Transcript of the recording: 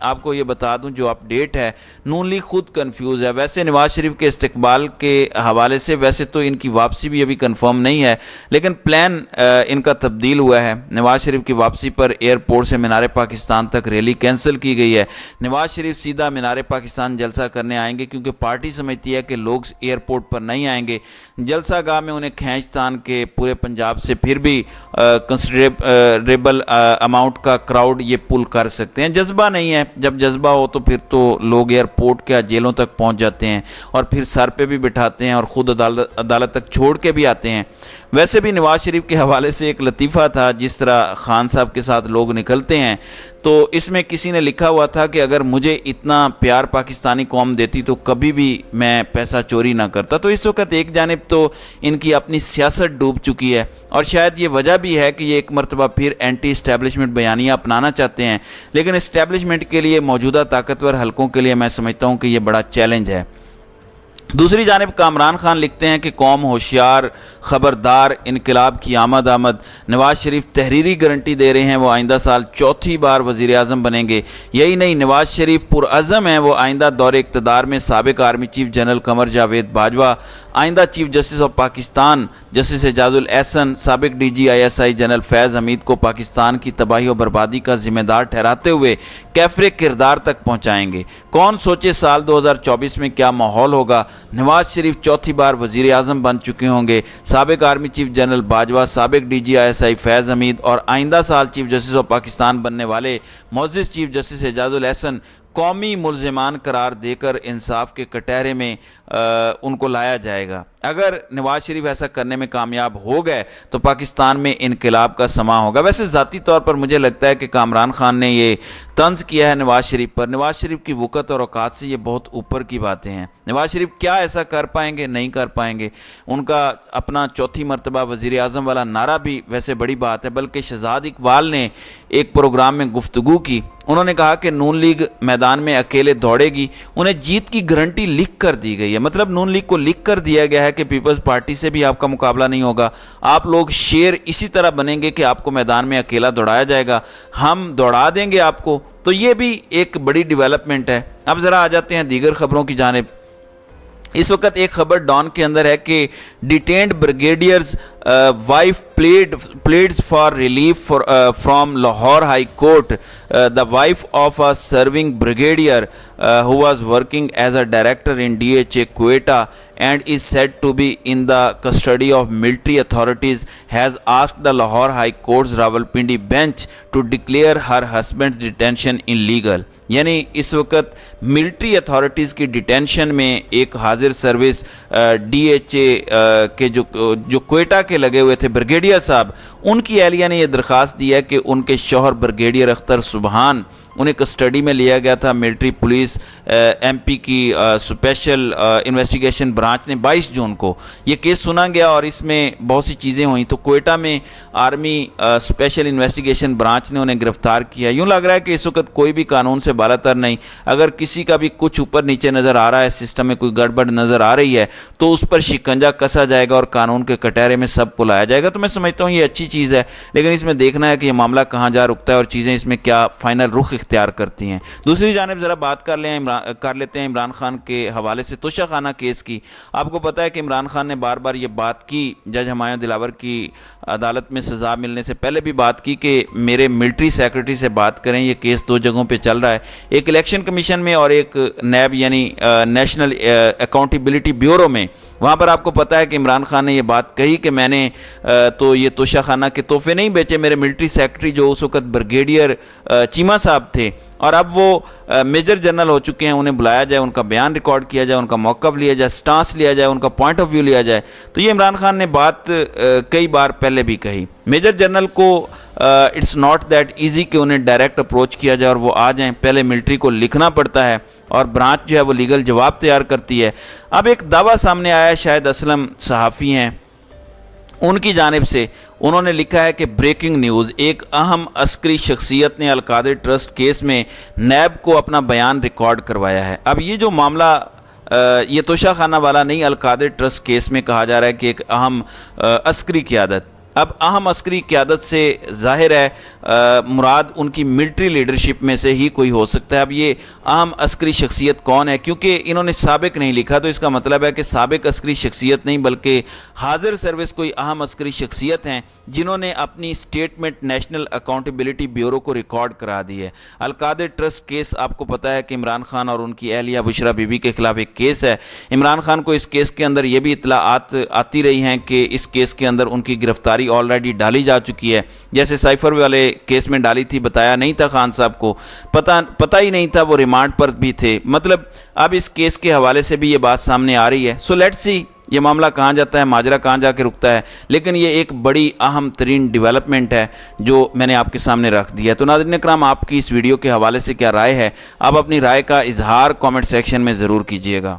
آپ کو یہ بتا دوں جو اپڈیٹ ہے، نون لیگ خود کنفیوز ہے۔ ویسے نواز شریف کے استقبال کے حوالے سے ویسے تو ان کی واپسی بھی ابھی کنفرم نہیں ہے، لیکن پلان ان کا تبدیل ہوا ہے۔ نواز شریف کی واپسی پر ایئرپورٹ سے مینار پاکستان تک ریلی کینسل کی گئی ہے۔ نواز شریف سیدھا مینار پاکستان جلسہ کرنے آئیں گے، کیونکہ پارٹی سمجھتی ہے کہ لوگ ایئرپورٹ پر نہیں آئیں گے۔ جلسہ گاہ میں انہیں کھینچ تان کے پورے پنجاب سے پھر بھی کنسیڈریبل اماؤنٹ کا کراؤڈ یہ پل کر سکتے ہیں۔ جذبہ نہیں ہے، جب جذبہ ہو تو پھر تو لوگ ایئرپورٹ کے جیلوں تک پہنچ جاتے ہیں اور پھر سر پہ بھی بٹھاتے ہیں اور خود عدالت تک چھوڑ کے بھی آتے ہیں۔ ویسے بھی نواز شریف کے حوالے سے ایک لطیفہ تھا، جس طرح خان صاحب کے ساتھ لوگ نکلتے ہیں، تو اس میں کسی نے لکھا ہوا تھا کہ اگر مجھے اتنا پیار پاکستانی قوم دیتی تو کبھی بھی میں پیسہ چوری نہ کرتا۔ تو اس وقت ایک جانب تو ان کی اپنی سیاست ڈوب چکی ہے، اور شاید یہ وجہ بھی ہے کہ یہ ایک مرتبہ پھر اینٹی اسٹیبلشمنٹ بیانیہ اپنانا چاہتے ہیں، لیکن اسٹیبلشمنٹ کے لیے، موجودہ طاقتور حلقوں کے لیے میں سمجھتا ہوں کہ یہ بڑا چیلنج ہے۔ دوسری جانب کامران خان لکھتے ہیں کہ قوم ہوشیار، خبردار، انقلاب کی آمد۔ نواز شریف تحریری گارنٹی دے رہے ہیں وہ آئندہ سال چوتھی بار وزیر اعظم بنیں گے۔ یہی نہیں، نواز شریف پرعزم ہیں وہ آئندہ دور اقتدار میں سابق army chief general Qamar Javed Bajwa, آئندہ chief justice of Pakistan justice Ijaz ul-Ahsan, سابق D G ISI general Faiz Hameed کو پاکستان کی تباہی و بربادی کا ذمہ دار ٹھہراتے ہوئے کیفر کردار تک پہنچائیں گے۔ کون سوچے سال 2024 میں کیا ماحول ہوگا۔ نواز شریف چوتھی بار وزیر اعظم بن چکے ہوں گے، سابق آرمی چیف جنرل باجوہ، سابق ڈی جی ISI فیض حمید اور آئندہ سال چیف جسٹس آف پاکستان بننے والے معزز چیف جسٹس اعجاز الاحسن قومی ملزمان قرار دے کر انصاف کے کٹہرے میں ان کو لایا جائے گا۔ اگر نواز شریف ایسا کرنے میں کامیاب ہو گئے تو پاکستان میں انقلاب کا سماں ہوگا۔ ویسے ذاتی طور پر مجھے لگتا ہے کہ کامران خان نے یہ طنز کیا ہے نواز شریف پر۔ نواز شریف کی وقت اور اوقات سے یہ بہت اوپر کی باتیں ہیں۔ نواز شریف کیا ایسا کر پائیں گے؟ نہیں کر پائیں گے۔ ان کا اپنا چوتھی مرتبہ وزیر اعظم والا نعرہ بھی ویسے بڑی بات ہے، بلکہ شہزاد اقبال نے ایک پروگرام میں گفتگو کی، انہوں نے کہا کہ نون لیگ میدان میں اکیلے دوڑے گی، انہیں جیت کی گارنٹی لکھ کر دی گئی ہے۔ مطلب نون لیگ کو لکھ کر دیا گیا ہے کہ پیپلز پارٹی سے بھی آپ کا مقابلہ نہیں ہوگا، آپ لوگ شیر اسی طرح بنیں گے کہ آپ کو میدان میں اکیلا دوڑایا جائے گا، ہم دوڑا دیں گے آپ کو۔ تو یہ بھی ایک بڑی ڈیولپمنٹ ہے۔ اب ذرا آ جاتے ہیں دیگر خبروں کی جانب۔ اس وقت ایک خبر ڈان کے اندر ہے کہ detained brigadier's wife pleads for relief from Lahore high court. The wife of a serving brigadier who was working as a director in DHA Quetta and is said to be in the custody of military authorities has asked the Lahore High Court's Rawalpindi bench to declare her husband's detention illegal۔ یعنی اس وقت military authorities کی detention میں ایک حاضر service DHA کے جو کوئٹہ کے لگے ہوئے تھے بریگیڈیئر صاحب، ان کی اہلیہ نے یہ درخواست دی ہے کہ ان کے شوہر بریگیڈیئر اختر سبحان، انہیں کسٹڈی میں لیا گیا تھا ملٹری پولیس MP کی اسپیشل انویسٹیگیشن برانچ نے 22 جون کو یہ کیس سنا گیا، اور اس میں بہت سی چیزیں ہوئیں۔ تو کوئٹہ میں آرمی اسپیشل انویسٹیگیشن برانچ نے انہیں گرفتار کیا۔ یوں لگ رہا ہے کہ اس وقت کوئی بھی قانون سے بالا تر نہیں، اگر کسی کا بھی کچھ اوپر نیچے نظر آ رہا ہے، سسٹم میں کوئی گڑبڑ نظر آ رہی ہے، تو اس پر شکنجہ کسا جائے گا اور قانون کے کٹہرے میں سب کو لایا جائے گا۔ تو میں سمجھتا ہوں یہ اچھی چیز ہے، لیکن اس میں دیکھنا ہے کہ یہ معاملہ کہاں جا رکتا ہے اور چیزیں اس میں کیا فائنل رخ اختیار کرتی ہیں۔ دوسری جانب ذرا بات کر لیتے ہیں عمران خان کے حوالے سے توشہ خانہ کیس کی۔ آپ کو پتہ ہے کہ عمران خان نے بار بار یہ بات کی، جج ہمایوں دلاور کی عدالت میں سزا ملنے سے پہلے بھی بات کی کہ میرے ملٹری سیکرٹری سے بات کریں، یہ کیس 2 جگہوں پہ چل رہا ہے، ایک الیکشن کمیشن میں اور ایک نیب یعنی نیشنل اکاؤنٹیبلٹی بیورو میں۔ وہاں پر آپ کو پتہ ہے کہ عمران خان نے یہ بات کہی کہ میں نے تو یہ توشہ خانہ کے تحفے نہیں بیچے، میرے ملٹری سیکرٹری جو اس وقت بریگیڈیئر چیمہ صاحب تھے اور اب وہ میجر جنرل ہو چکے ہیں، انہیں بلایا جائے، ان کا بیان ریکارڈ کیا جائے، ان کا موقف لیا جائے، سٹانس لیا جائے، ان کا پوائنٹ آف ویو لیا جائے۔ تو یہ عمران خان نے بات کئی بار پہلے بھی کہی۔ میجر جنرل کو اٹس ناٹ دیٹ ایزی کہ انہیں ڈائریکٹ اپروچ کیا جائے اور وہ آ جائیں، پہلے ملٹری کو لکھنا پڑتا ہے اور برانچ جو ہے وہ لیگل جواب تیار کرتی ہے۔ اب ایک دعویٰ سامنے آیا ہے، شاہد اسلم صحافی ہیں ان کی جانب سے، انہوں نے لکھا ہے کہ بریکنگ نیوز، ایک اہم عسکری شخصیت نے القادری ٹرسٹ کیس میں نیب کو اپنا بیان ریکارڈ کروایا ہے۔ اب یہ جو معاملہ یہ توشہ خانہ والا نہیں، القادری ٹرسٹ کیس میں کہا جا رہا ہے کہ ایک اہم عسکری قیادت اب اہم عسکری قیادت سے ظاہر ہے مراد ان کی ملٹری لیڈرشپ میں سے ہی کوئی ہو سکتا ہے۔ اب یہ اہم عسکری شخصیت کون ہے، کیونکہ انہوں نے سابق نہیں لکھا تو اس کا مطلب ہے کہ سابق عسکری شخصیت نہیں بلکہ حاضر سروس کوئی اہم عسکری شخصیت ہیں جنہوں نے اپنی سٹیٹمنٹ نیشنل اکاؤنٹیبلٹی بیورو کو ریکارڈ کرا دی ہے۔ القادر ٹرسٹ کیس آپ کو پتہ ہے کہ عمران خان اور ان کی اہلیہ بشرا بی بی کے خلاف ایک کیس ہے۔ عمران خان کو اس کیس کے اندر یہ بھی اطلاعات آتی رہی ہیں کہ اس کیس کے اندر ان کی گرفتاری آلریڈی ڈالی جا چکی ہے، جیسے سائفر والے کیس میں ڈالی تھی، بتایا نہیں تھا خان صاحب کو، پتہ ہی نہیں تھا، وہ ریمانڈ پر بھی تھے۔ مطلب اب اس کیس کے حوالے سے بھی یہ بات سامنے آ رہی ہے۔ سو لیٹس سی یہ معاملہ کہاں جاتا ہے، ماجرا کہاں جا کے رکتا ہے، لیکن یہ ایک بڑی اہم ترین ڈیولپمنٹ ہے جو میں نے آپ کے سامنے رکھ دیا ہے۔ تو ناظرین کرام، آپ کی اس ویڈیو کے حوالے سے کیا رائے ہے؟ آپ اپنی رائے کا اظہار کامنٹ سیکشن میں ضرور کیجیے گا۔